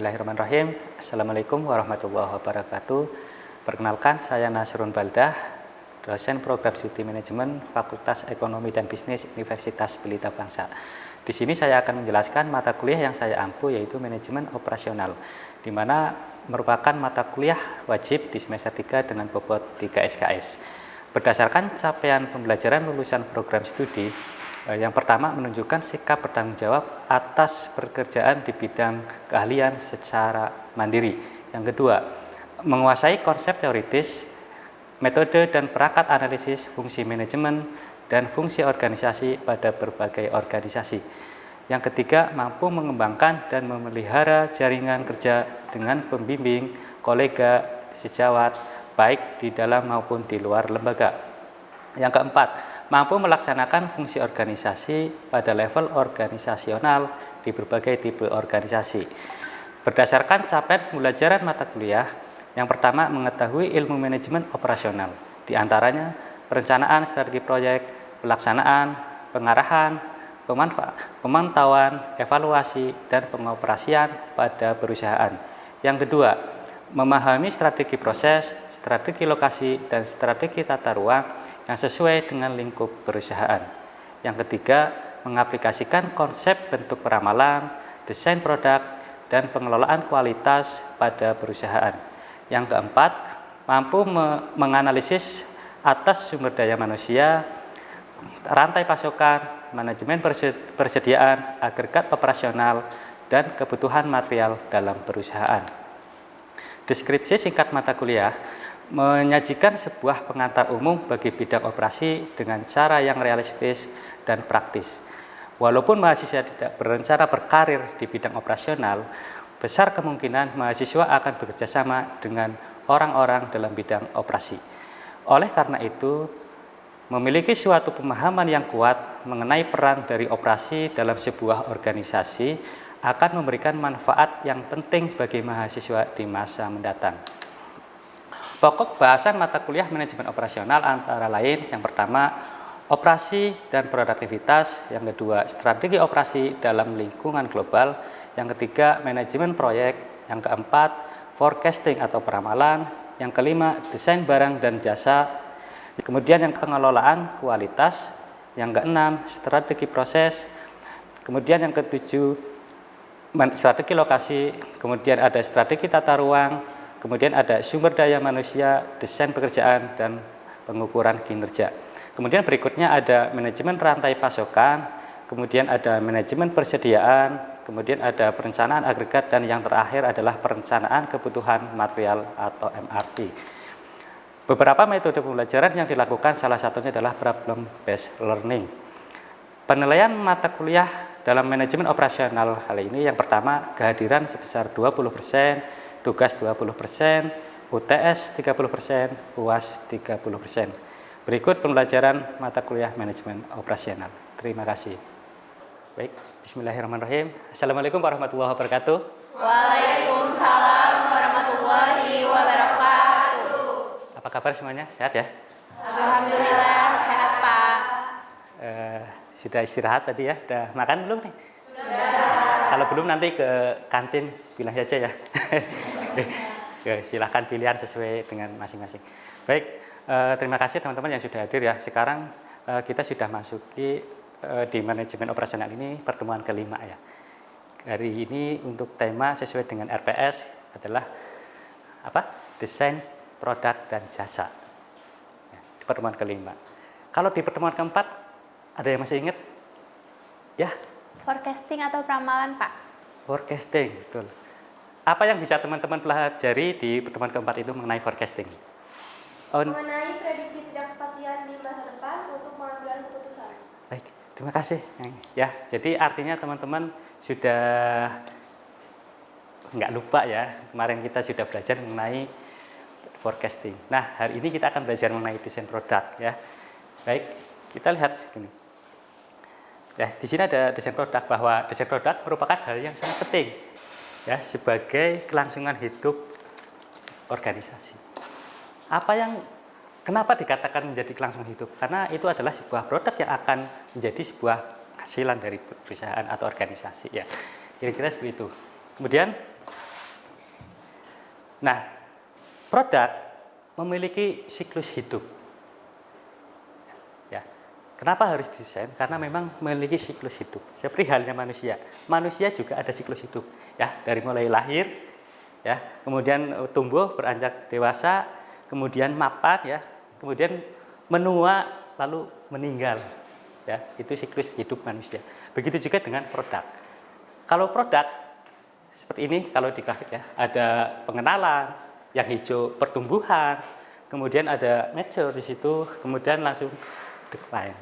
Bismillahirrahmanirrahim. Assalamualaikum warahmatullahi wabarakatuh. Perkenalkan, saya Nasrun Baldah, dosen program studi manajemen Fakultas Ekonomi dan Bisnis Universitas Pelita Bangsa. Di sini saya akan menjelaskan mata kuliah yang saya ampu, yaitu manajemen operasional, di mana merupakan mata kuliah wajib di semester 3 dengan bobot 3 SKS. Berdasarkan capaian pembelajaran lulusan program studi, yang pertama, menunjukkan sikap bertanggung jawab atas pekerjaan di bidang keahlian secara mandiri. Yang kedua, menguasai konsep teoritis, metode dan perangkat analisis fungsi manajemen dan fungsi organisasi pada berbagai organisasi. Yang ketiga, mampu mengembangkan dan memelihara jaringan kerja dengan pembimbing, kolega, sejawat, baik di dalam maupun di luar lembaga. Yang keempat, mampu melaksanakan fungsi organisasi pada level organisasional di berbagai tipe organisasi. Berdasarkan capaian pembelajaran mata kuliah, yang pertama mengetahui ilmu manajemen operasional, di antaranya perencanaan strategi proyek, pelaksanaan, pengarahan, pemantauan, evaluasi, dan pengoperasian pada perusahaan. Yang kedua, memahami strategi proses, strategi lokasi, dan strategi tata ruang yang sesuai dengan lingkup perusahaan. Yang ketiga, mengaplikasikan konsep bentuk peramalan, desain produk, dan pengelolaan kualitas pada perusahaan. Yang keempat, mampu menganalisis atas sumber daya manusia, rantai pasokan, manajemen persediaan, agregat operasional, dan kebutuhan material dalam perusahaan. Deskripsi singkat mata kuliah menyajikan sebuah pengantar umum bagi bidang operasi dengan cara yang realistis dan praktis. Walaupun mahasiswa tidak berencana berkarir di bidang operasional, besar kemungkinan mahasiswa akan bekerjasama dengan orang-orang dalam bidang operasi. Oleh karena itu, memiliki suatu pemahaman yang kuat mengenai peran dari operasi dalam sebuah organisasi akan memberikan manfaat yang penting bagi mahasiswa di masa mendatang. Pokok bahasan mata kuliah manajemen operasional antara lain, yang pertama, operasi dan produktivitas, yang kedua, strategi operasi dalam lingkungan global, yang ketiga, manajemen proyek, yang keempat, forecasting atau peramalan, yang kelima, desain barang dan jasa, kemudian yang pengelolaan kualitas, yang keenam, strategi proses, kemudian yang ketujuh, strategi lokasi, kemudian ada strategi tata ruang, kemudian ada sumber daya manusia, desain pekerjaan, dan pengukuran kinerja. Kemudian berikutnya ada manajemen rantai pasokan, kemudian ada manajemen persediaan, kemudian ada perencanaan agregat, dan yang terakhir adalah perencanaan kebutuhan material atau MRP. Beberapa metode pembelajaran yang dilakukan salah satunya adalah problem based learning. Penilaian mata kuliah dalam manajemen operasional kali ini, yang pertama, kehadiran sebesar 20%, tugas 20%, UTS 30%, UAS 30%. Berikut pembelajaran mata kuliah manajemen operasional. Terima kasih. Baik, bismillahirrahmanirrahim. Assalamualaikum warahmatullahi wabarakatuh. Waalaikumsalam warahmatullahi wabarakatuh. Apa kabar semuanya? Sehat ya? Alhamdulillah sehat, Pak. Sudah istirahat tadi ya? Sudah makan belum nih? Sudah. Kalau belum nanti ke kantin bilang saja ya. Silahkan pilihan sesuai dengan masing-masing. Baik, terima kasih teman-teman yang sudah hadir ya. Sekarang kita sudah masuki di manajemen operasional ini pertemuan kelima ya. Hari ini untuk tema sesuai dengan RPS adalah apa? Desain produk dan jasa. Ya, di pertemuan kelima. Kalau di pertemuan keempat ada yang masih ingat? Ya. Forecasting atau peramalan, Pak? Forecasting, betul. Apa yang bisa teman-teman pelajari di pertemuan keempat itu mengenai forecasting? Mengenai prediksi ketidakpastian di masa depan untuk pengambilan keputusan. Baik, terima kasih. Ya, jadi artinya teman-teman sudah nggak lupa ya, kemarin kita sudah belajar mengenai forecasting. Nah, hari ini kita akan belajar mengenai desain produk ya. Baik, kita lihat segini. Ya, di sini ada desain produk, bahwa desain produk merupakan hal yang sangat penting ya sebagai kelangsungan hidup organisasi. Kenapa dikatakan menjadi kelangsungan hidup? Karena itu adalah sebuah produk yang akan menjadi sebuah hasilan dari perusahaan atau organisasi ya. Kira-kira seperti itu. Kemudian Nah, produk memiliki siklus hidup. Ya. Kenapa harus desain? Karena memang memiliki siklus hidup. Seperti halnya manusia. Manusia juga ada siklus hidup, ya, dari mulai lahir, ya, kemudian tumbuh, beranjak dewasa, kemudian mapan, ya, kemudian menua, lalu meninggal. Ya, itu siklus hidup manusia. Begitu juga dengan produk. Kalau produk seperti ini, kalau di grafik ya, ada pengenalan, yang hijau pertumbuhan, kemudian ada mature di situ, kemudian langsung decline.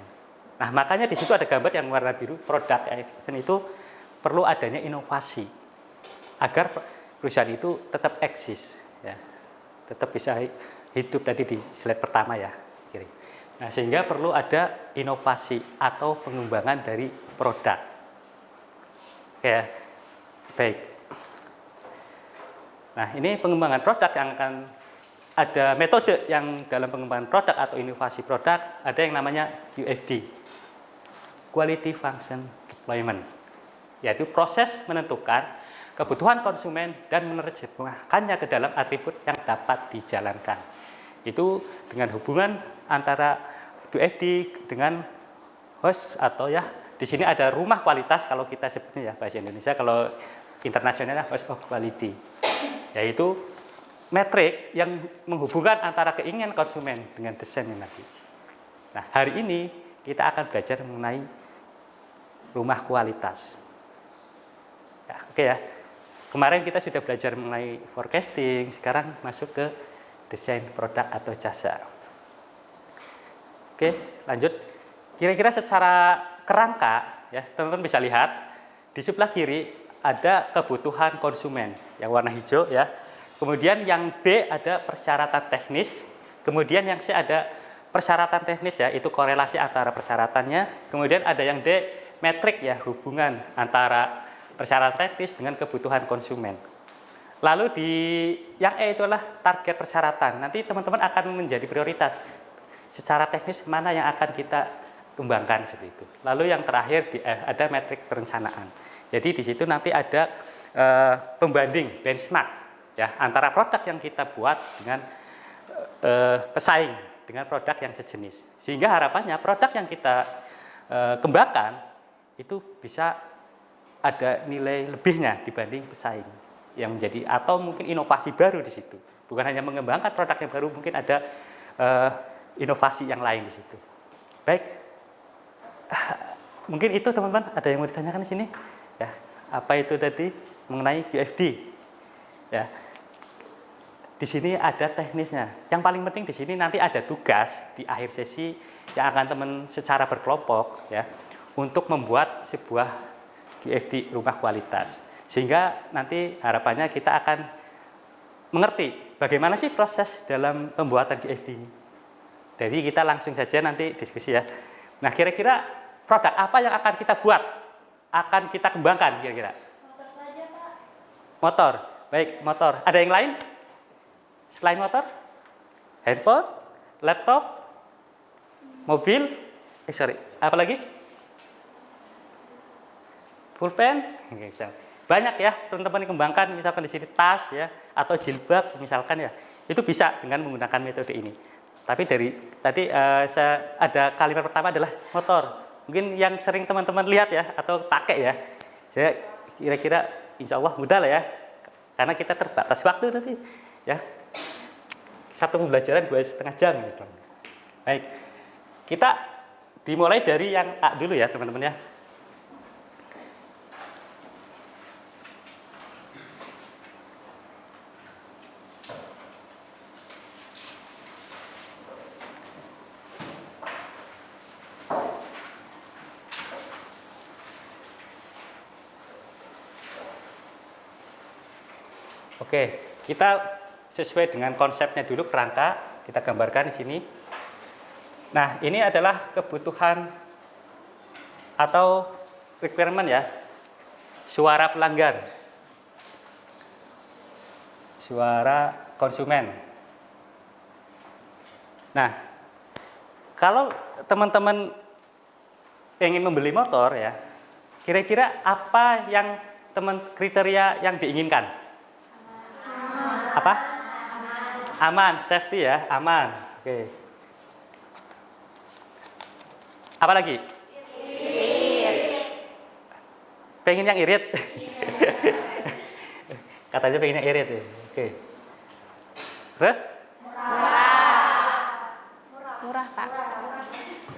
Nah, makanya di situ ada gambar yang warna biru, product extension itu perlu adanya inovasi agar perusahaan itu tetap eksis, ya, tetap bisa hidup tadi di slide pertama ya, kiri. Nah, sehingga perlu ada inovasi atau pengembangan dari produk. Ya, baik. Nah, ini pengembangan produk yang akan ada metode yang dalam pengembangan produk atau inovasi produk, ada yang namanya QFD, Quality Function Deployment, yaitu proses menentukan kebutuhan konsumen dan menerjemahkannya ke dalam atribut yang dapat dijalankan. Itu dengan hubungan antara QFD dengan host atau ya di sini ada rumah kualitas kalau kita sebutnya ya bahasa Indonesia, kalau internasionalnya host of quality, yaitu metrik yang menghubungkan antara keinginan konsumen dengan desainnya nanti. Nah, hari ini kita akan belajar mengenai rumah kualitas. Ya, oke ya. Kemarin kita sudah belajar mengenai forecasting, sekarang masuk ke desain produk atau jasa. Oke, lanjut. Kira-kira secara kerangka, ya teman-teman bisa lihat di sebelah kiri ada kebutuhan konsumen yang warna hijau ya. Kemudian yang B ada persyaratan teknis, kemudian yang C ada persyaratan teknis ya, itu korelasi antara persyaratannya. Kemudian ada yang D metrik ya, hubungan antara persyaratan teknis dengan kebutuhan konsumen. Lalu di yang E itu adalah target persyaratan. Nanti teman-teman akan menjadi prioritas. Secara teknis mana yang akan kita kembangkan seperti itu. Lalu yang terakhir di F ada metrik perencanaan. Jadi di situ nanti ada pembanding benchmark ya antara produk yang kita buat dengan pesaing dengan produk yang sejenis. Sehingga harapannya produk yang kita kembangkan itu bisa ada nilai lebihnya dibanding pesaing yang menjadi atau mungkin inovasi baru di situ. Bukan hanya mengembangkan produk yang baru, mungkin ada inovasi yang lain di situ. Baik, mungkin itu teman-teman ada yang mau ditanyakan di sini? Ya, apa itu tadi mengenai QFD? Ya, di sini ada teknisnya. Yang paling penting di sini nanti ada tugas di akhir sesi yang akan teman secara berkelompok ya untuk membuat sebuah QFD rumah kualitas. Sehingga nanti harapannya kita akan mengerti bagaimana sih proses dalam pembuatan QFD ini. Jadi kita langsung saja nanti diskusi ya. Nah, kira-kira produk apa yang akan kita buat? Akan kita kembangkan kira-kira? Motor saja, Pak. Motor. Baik, motor. Ada yang lain? Selain motor? Handphone? Laptop? Mobil? Apa lagi? Pulpen? Banyak ya teman-teman kembangkan, misalkan di sini tas ya atau jilbab misalkan ya. Itu bisa dengan menggunakan metode ini. Tapi dari tadi saya ada kalimat pertama adalah motor. Mungkin yang sering teman-teman lihat ya atau pakai ya. Saya kira-kira insya Allah mudah lah ya. Karena kita terbatas waktu nanti ya. Satu pembelajaran 2,5 jam misalnya. Baik. Kita dimulai dari yang A dulu ya teman-teman ya. Oke, kita sesuai dengan konsepnya dulu kerangka, kita gambarkan di sini. Nah, ini adalah kebutuhan atau requirement ya, suara pelanggan, suara konsumen. Nah, kalau teman-teman ingin membeli motor ya, kira-kira apa yang kriteria yang diinginkan? Apa? Aman, safety ya, aman. Oke. Apa lagi? Pengen yang irit? Katanya pengen yang irit ya. Oke. Terus? Murah, Pak.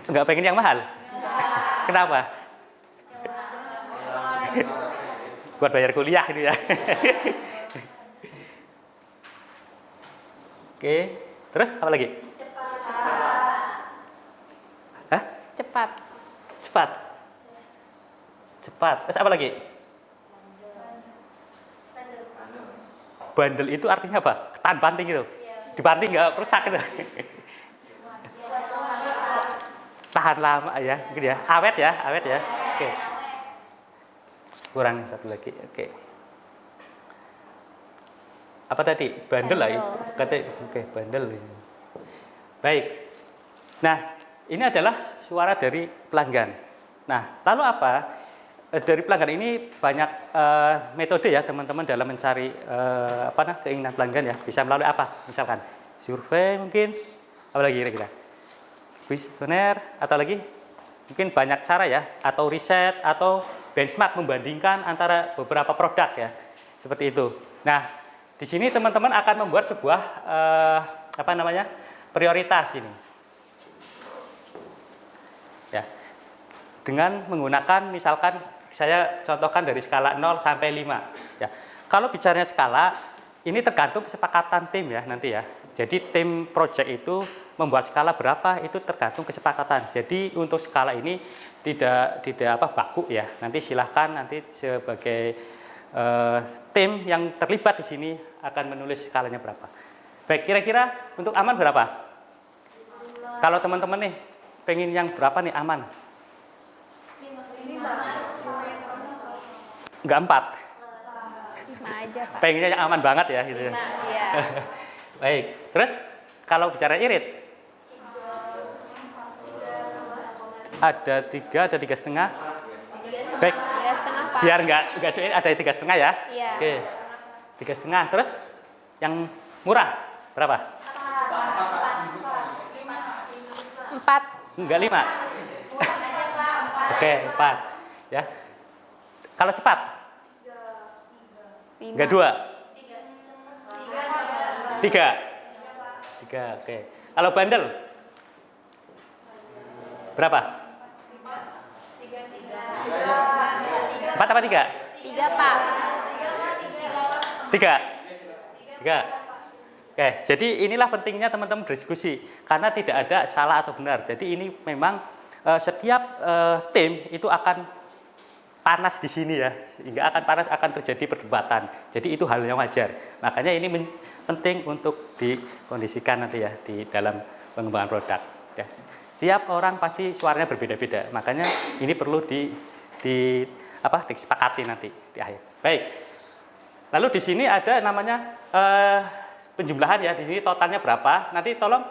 Enggak pengen yang mahal? Kenapa? Buat bayar kuliah ini ya. Oke. Terus apa lagi? Hah? Cepat. Cepat. Cepat. Terus apa lagi? Bandel itu artinya apa? Tahan banting gitu. Dibanting nggak rusak gitu. Tahan lama ya, gitu ya. Awet ya, awet ya. Oke. Kurang satu lagi. Oke. Apa tadi? Bandel lah. Oke, bandel. Baik. Nah, ini adalah suara dari pelanggan. Nah, lalu apa? Dari pelanggan ini banyak metode ya teman-teman dalam mencari keinginan pelanggan ya. Bisa melalui apa? Misalkan survei mungkin, apa lagi kira-kira? Kuesioner atau lagi mungkin banyak cara ya, atau riset atau benchmark membandingkan antara beberapa produk ya, seperti itu. Nah, di sini teman-teman akan membuat sebuah prioritas ini ya, dengan menggunakan misalkan saya contohkan dari skala 0 sampai 5 ya. Kalau bicaranya skala ini tergantung kesepakatan tim ya nanti ya. Jadi tim project itu membuat skala berapa itu tergantung kesepakatan. Jadi untuk skala ini tidak baku ya. Nanti silahkan nanti sebagai tim yang terlibat di sini akan menulis skalanya berapa. Baik, kira-kira untuk aman berapa? Kalau teman-teman nih pengen yang berapa nih aman? 5. Enggak 4. 5 aja, Pak. Pengennya yang aman banget ya gitu. 5, iya. Baik, terus kalau bicara irit? Ada 3, ada 3,5. Baik, 3,5, Pak. biar enggak sulit ada 3,5 ya. Iya. Oke, 3,5. Terus yang murah berapa? 4. Enggak 5. Oke, 4 ya. Kalau cepat? 5. Enggak 2. 3. Oke. Kalau bandel? Berapa? 4 apa 3? 3, Pak. 3. Oke, jadi inilah pentingnya teman-teman berdiskusi karena tidak ada salah atau benar. Jadi ini memang setiap tim itu akan panas di sini ya, sehingga akan terjadi perdebatan. Jadi itu hal yang wajar. Makanya ini penting untuk dikondisikan nanti ya di dalam pengembangan produk. Ya. Setiap orang pasti suaranya berbeda-beda. Makanya ini perlu disepakati nanti di akhir. Baik. Lalu di sini ada namanya penjumlahan ya. Di sini totalnya berapa? Nanti tolong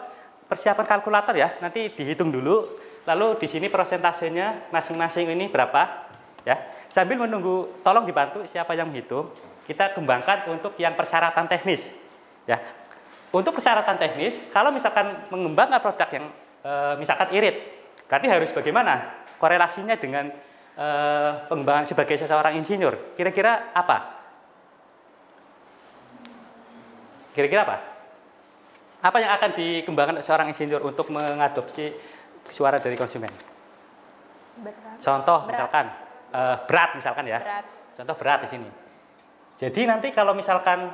persiapan kalkulator ya. Nanti dihitung dulu. Lalu di sini persentasenya masing-masing ini berapa? Ya, sambil menunggu, tolong dibantu siapa yang menghitung. Kita kembangkan untuk yang persyaratan teknis. Ya, untuk persyaratan teknis, kalau misalkan mengembangkan produk yang misalkan irit, berarti harus bagaimana? Korelasinya dengan pengembangan sebagai seseorang insinyur. Kira-kira apa? Kira-kira apa? Apa yang akan dikembangkan seorang insinyur untuk mengadopsi suara dari konsumen? Contoh misalkan berat misalkan ya. Berat. Contoh berat di sini. Jadi nanti kalau misalkan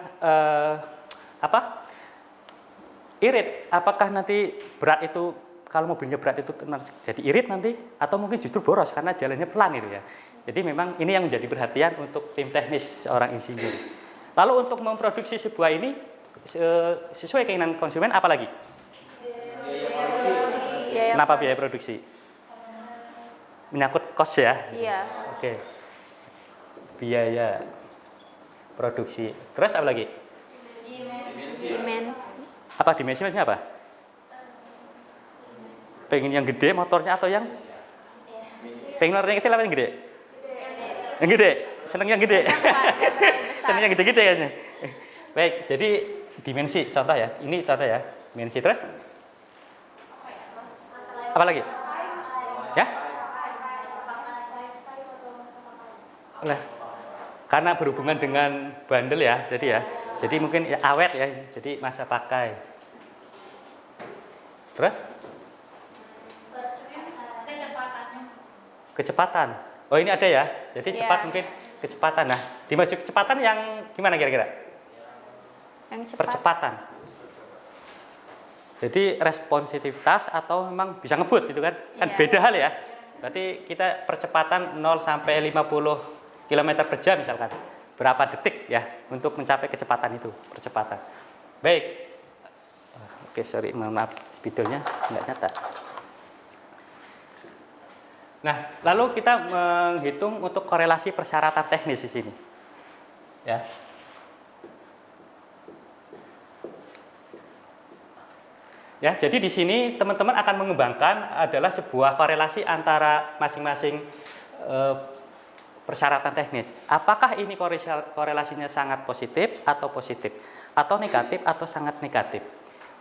irit, apakah nanti berat itu kalau mobilnya berat itu jadi irit nanti atau mungkin justru boros karena jalannya pelan itu ya. Jadi memang ini yang menjadi perhatian untuk tim teknis seorang insinyur. Lalu untuk memproduksi sebuah ini sesuai keinginan konsumen apa lagi? Kenapa biaya produksi? Menyangkut cost ya? Iya. Oke. Biaya produksi. Terus apa lagi? Dimensi. Apa dimensinya apa? Pengen yang gede motornya atau yang? Pengen motornya kecil apa yang gede? Yang gede. Seneng yang gede. Seneng yang gede-gede kayaknya. Baik, jadi dimensi, contoh ya. Ini contoh ya, dimensi. Terus? Apa lagi? Ya? Oleh karena berhubungan dengan bandel ya, jadi ya. Jadi mungkin ya awet ya, jadi masa pakai. Terus? Kecepatan. Oh ini ada ya. Jadi cepat mungkin kecepatan. Nah, dimaksud kecepatan yang gimana kira-kira? Yang cepat. Percepatan. Jadi responsivitas atau memang bisa ngebut gitu kan? Kan beda hal ya. Berarti kita percepatan 0 sampai 50 km per jam misalkan. Berapa detik ya untuk mencapai kecepatan itu, percepatan. Baik. Oke, sorry, maaf, spidolnya nggak nyata. Nah, lalu kita menghitung untuk korelasi persyaratan teknis di sini. Ya. Ya, jadi di sini teman-teman akan mengembangkan adalah sebuah korelasi antara masing-masing persyaratan teknis. Apakah ini korelasinya sangat positif atau negatif atau sangat negatif?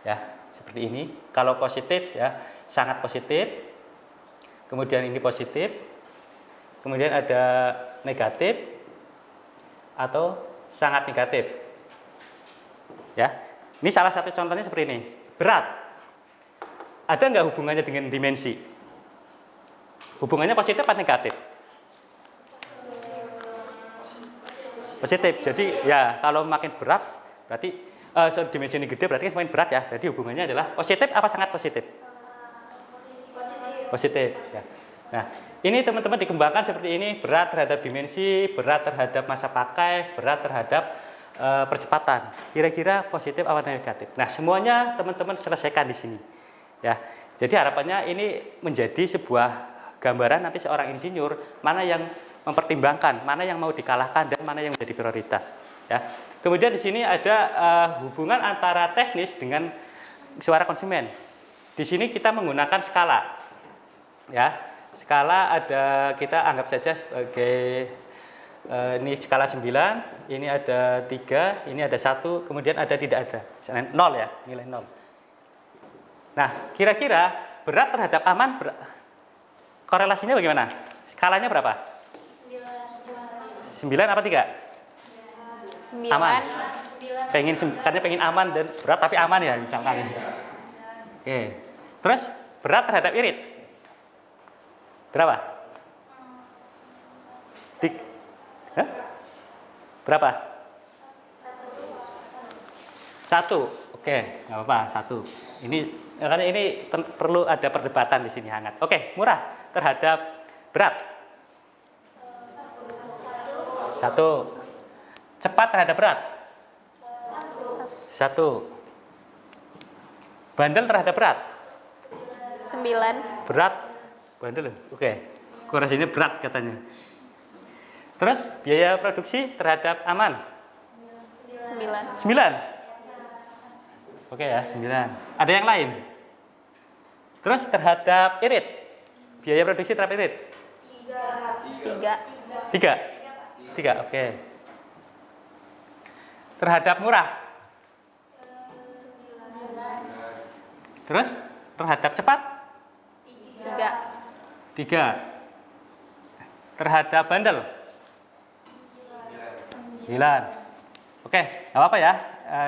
Ya, seperti ini. Kalau positif ya, sangat positif. Kemudian ini positif. Kemudian ada negatif atau sangat negatif. Ya. Ini salah satu contohnya seperti ini. Berat. Ada nggak hubungannya dengan dimensi? Hubungannya positif atau negatif? Positif. Jadi ya kalau makin berat berarti dimensi ini gede berarti semakin berat ya. Jadi hubungannya adalah positif apa sangat positif? Positif. Ya. Nah ini teman-teman dikembangkan seperti ini, berat terhadap dimensi, berat terhadap masa pakai, berat terhadap percepatan. Kira-kira positif apa negatif? Nah semuanya teman-teman selesaikan di sini. Ya. Jadi harapannya ini menjadi sebuah gambaran nanti seorang insinyur mana yang mempertimbangkan mana yang mau dikalahkan dan mana yang menjadi prioritas. Ya. Kemudian di sini ada hubungan antara teknis dengan suara konsumen. Di sini kita menggunakan skala. Ya, skala ada kita anggap saja sebagai ini skala 9, ini ada 3, ini ada 1, kemudian ada tidak ada. Misalnya 0 ya, nilai 0. Nah, kira-kira berat terhadap aman korelasinya bagaimana? Skalanya berapa? 9 apa 3? 9. Aman. Karena pengen aman dan berat tapi aman ya misalkan. Oke. Terus berat terhadap irit. Berapa? Hah? Berapa? 1. Oke, nggak apa-apa, 1. Ini karena ini perlu ada perdebatan di sini hangat. Oke, murah terhadap berat. 1. Cepat terhadap berat. 1. Bandel terhadap berat. 9. Berat, bandel. Oke. Korelasinya berat katanya. Terus biaya produksi terhadap aman. 9. 9. Oke ya, 9. Ada yang lain? Terus terhadap irit. Biaya produksi terhadap irit. 3. 3, oke. Terhadap murah. Terus terhadap cepat. 3. Terhadap bandel. 9. Oke, nggak apa-apa ya.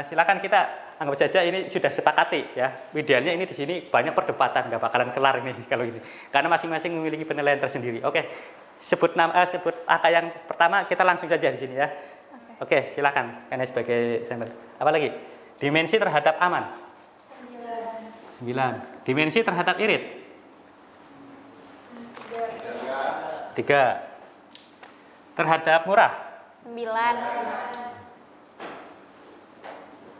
Silakan kita anggap saja ini sudah sepakati ya. Idealnya ini di sini banyak perdebatan, nggak bakalan kelar ini kalau ini. Karena masing-masing memiliki penilaian tersendiri. Oke. Sebut angka yang pertama kita langsung saja di sini ya. Oke, silakan. Ini sebagai sampel. Apa lagi? Dimensi terhadap aman. 9. Dimensi terhadap irit. 3. Terhadap murah. 9.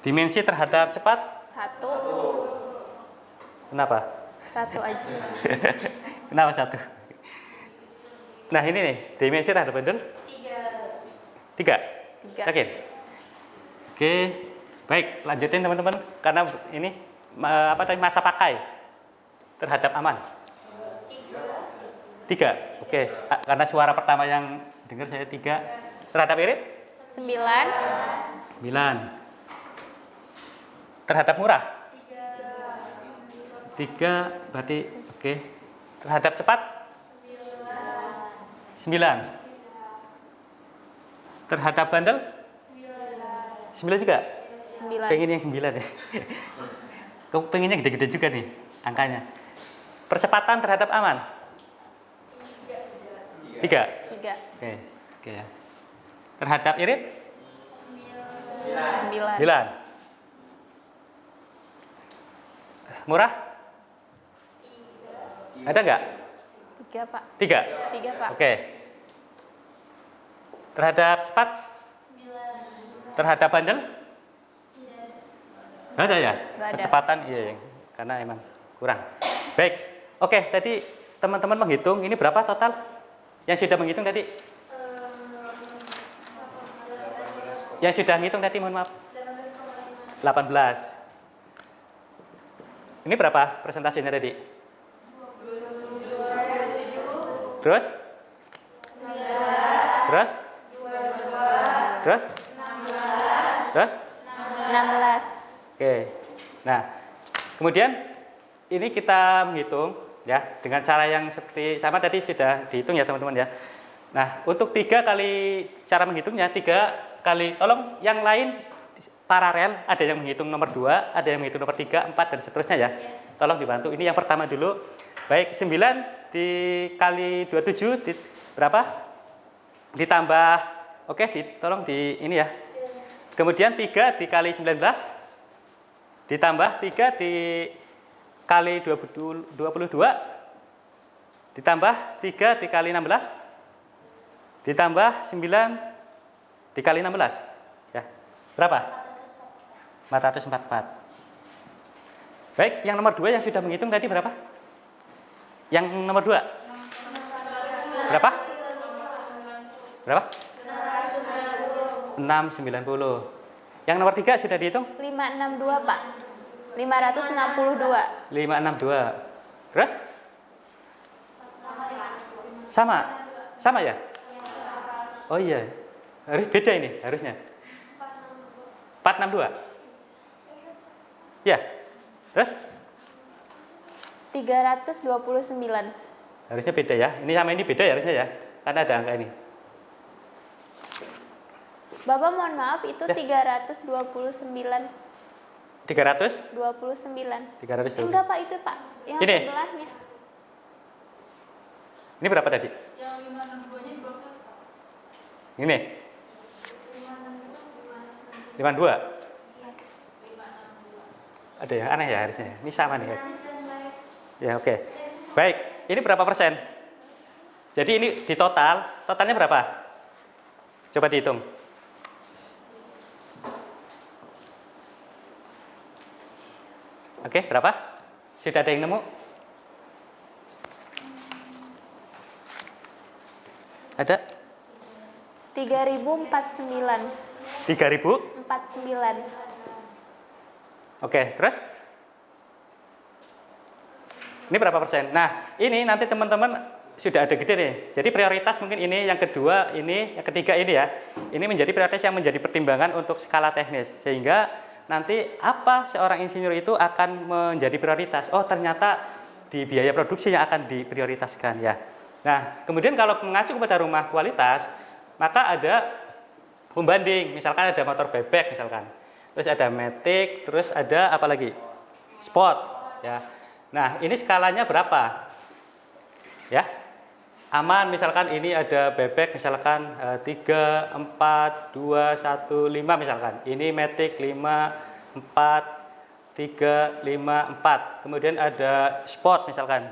Dimensi terhadap cepat. 1. Kenapa? 1 aja. Kenapa 1? Nah ini nih, dimensi terhadap bandel? 3. Yakin? Oke, baik, lanjutin teman-teman. Karena ini masa pakai terhadap aman. 3. Oke, karena suara pertama yang dengar saya 3. Terhadap irit? 9. 9. Terhadap murah? 3 berarti oke. Terhadap cepat? 9. Terhadap bandel? 9 juga? 9. Pengen yang 9 ya. Kau pengennya gede-gede juga nih angkanya. Percepatan terhadap aman? 3. 3. Oke. Oke ya. Terhadap irit? 9. 9. Murah? Ada nggak? 3, Pak. 3. 3, Pak. Oke. Terhadap cepat? Terhadap bandel? Nggak ada ya? Nggak ada. Kecepatan iya, karena emang kurang. Baik. Oke, tadi teman-teman menghitung ini berapa total? Yang sudah menghitung tadi? Yang sudah menghitung tadi, mohon maaf. 18. Ini berapa presentasinya tadi? Terus? Terus? Terus? Terus? 16. Oke. Nah, kemudian ini kita menghitung ya dengan cara yang seperti sama tadi sudah dihitung ya teman-teman ya. Nah, untuk 3 kali cara menghitungnya 3 kali, tolong yang lain paralel, ada yang menghitung nomor 2, ada yang menghitung nomor 3, 4 dan seterusnya ya. Tolong dibantu. Ini yang pertama dulu. Baik, 9 dikali 27 berapa? Ditambah oke, tolong di ini ya. Kemudian 3 dikali 19 ditambah 3 dikali 22 ditambah 3 dikali 16 ditambah 9 dikali 16 ya. Berapa? 444. Baik, yang nomor 2 yang sudah menghitung tadi berapa? Yang nomor 2 berapa? Berapa? 690. Yang nomor 3 sudah dihitung? 562, Pak. 562. 562. Terus? Sama? Sama ya? Oh iya. Harus beda ini harusnya. 462. Ya. Terus? 329. Harusnya beda ya. Ini sama ini beda ya harusnya ya. Karena ada angka ini. Bapak mohon maaf itu Ya. 329. 300? 29. 300. Enggak, Pak, itu, Pak. Yang Ini? sebelahnya. Ini berapa tadi? Yang 562-nya dibakar, Pak. Ini? 52. Ada yang aneh ya harusnya. Ini sama nih. Ya, oke. Baik, ini berapa persen? Jadi ini di totalnya berapa? Coba dihitung. Oke, berapa? Sudah ada yang nemu? Ada? 3049. 3.000? 49. Oke, terus? Ini berapa persen? Nah, ini nanti teman-teman sudah ada gede nih. Jadi prioritas mungkin ini, yang kedua ini, yang ketiga ini ya. Ini menjadi prioritas yang menjadi pertimbangan untuk skala teknis. Sehingga nanti apa seorang insinyur itu akan menjadi prioritas. Oh, ternyata di biaya produksi yang akan diprioritaskan ya. Nah, kemudian kalau mengacu kepada rumah kualitas, maka ada pembanding. Misalkan ada motor bebek misalkan. Terus ada matic, terus ada apa lagi? Sport ya. Nah, ini skalanya berapa? Ya. Aman misalkan ini ada bebek misalkan 3, 4, 2, 1, 5 misalkan. Ini matic 5, 4, 3, 5, 4. Kemudian ada sport misalkan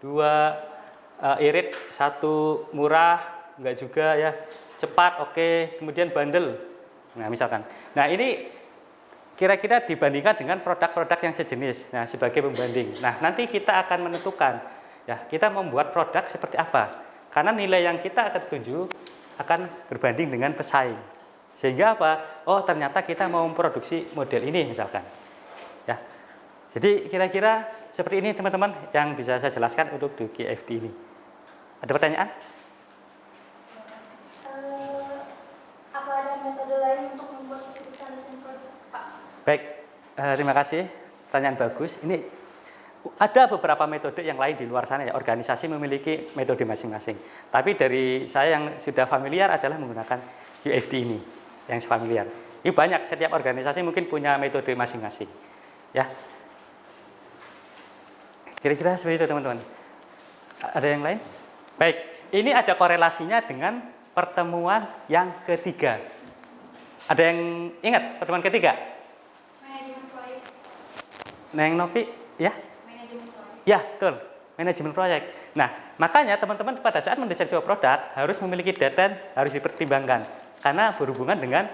2, irit 1, murah enggak juga ya. Cepat oke. Kemudian bandel. Nah, misalkan. Nah, ini kira-kira dibandingkan dengan produk-produk yang sejenis. Nah, sebagai pembanding. Nah, nanti kita akan menentukan ya, kita membuat produk seperti apa. Karena nilai yang kita akan tuju akan berbanding dengan pesaing. Sehingga apa? Oh, ternyata kita mau memproduksi model ini misalkan. Ya. Jadi kira-kira seperti ini teman-teman yang bisa saya jelaskan untuk di GFD ini. Ada pertanyaan? Apa ada metode lain untuk membuat keputusan desain produk, Pak? Baik, Terima kasih, pertanyaan bagus. Ini ada beberapa metode yang lain di luar sana ya, organisasi memiliki metode masing-masing. Tapi dari saya yang sudah familiar adalah menggunakan UFD ini, yang familiar. Ini banyak, setiap organisasi mungkin punya metode masing-masing. Ya, kira-kira seperti itu teman-teman. Ada yang lain? Baik, ini ada korelasinya dengan pertemuan yang ketiga. Ada yang ingat pertemuan ketiga? Manajemen proyek. Neng Nopi, ya? Manajemen proyek. Ya, betul. Manajemen proyek. Nah, makanya teman-teman pada saat mendesain sebuah produk harus memiliki deadline, harus dipertimbangkan. Karena berhubungan dengan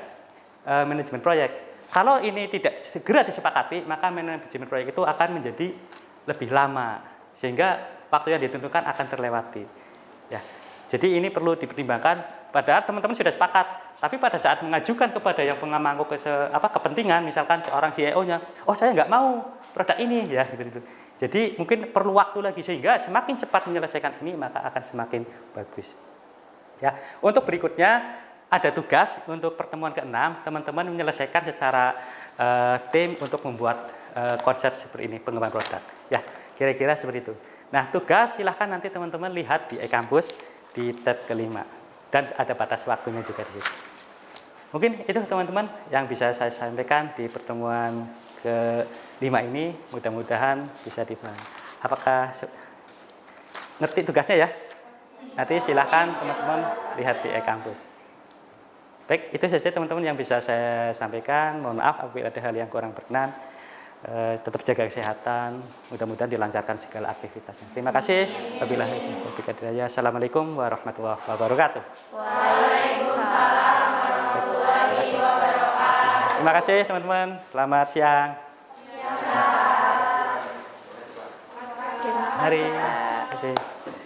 manajemen proyek. Kalau ini tidak segera disepakati, maka manajemen proyek itu akan menjadi lebih lama. Sehingga waktu yang ditentukan akan terlewati. Ya. Jadi ini perlu dipertimbangkan. Padahal teman-teman sudah sepakat. Tapi pada saat mengajukan kepada yang pengampu kepentingan, misalkan seorang CEO-nya, oh saya nggak mau produk ini, ya gitu. Jadi mungkin perlu waktu lagi sehingga semakin cepat menyelesaikan ini maka akan semakin bagus. Ya, untuk berikutnya ada tugas untuk pertemuan ke-6, teman-teman menyelesaikan secara tim untuk membuat konsep seperti ini, pengembangan produk. Ya, kira-kira seperti itu. Nah, tugas silahkan nanti teman-teman lihat di e-kampus di tab ke-5 dan ada batas waktunya juga di situ. Mungkin itu teman-teman yang bisa saya sampaikan di pertemuan ke-5 ini, mudah-mudahan bisa dipahami. Apakah ngerti tugasnya ya? Nanti silahkan teman-teman lihat di e-kampus. Baik, itu saja teman-teman yang bisa saya sampaikan. Mohon maaf apabila ada hal yang kurang berkenan. Tetap jaga kesehatan, mudah-mudahan dilancarkan segala aktivitasnya. Terima kasih. Wabillahi taufiq wal hidayah. Assalamualaikum warahmatullahi wabarakatuh. Waalaikumsalam warahmatullahi wabarakatuh. Terima kasih teman-teman. Selamat siang. Terima Hari. kasih, Pak. Terima kasih.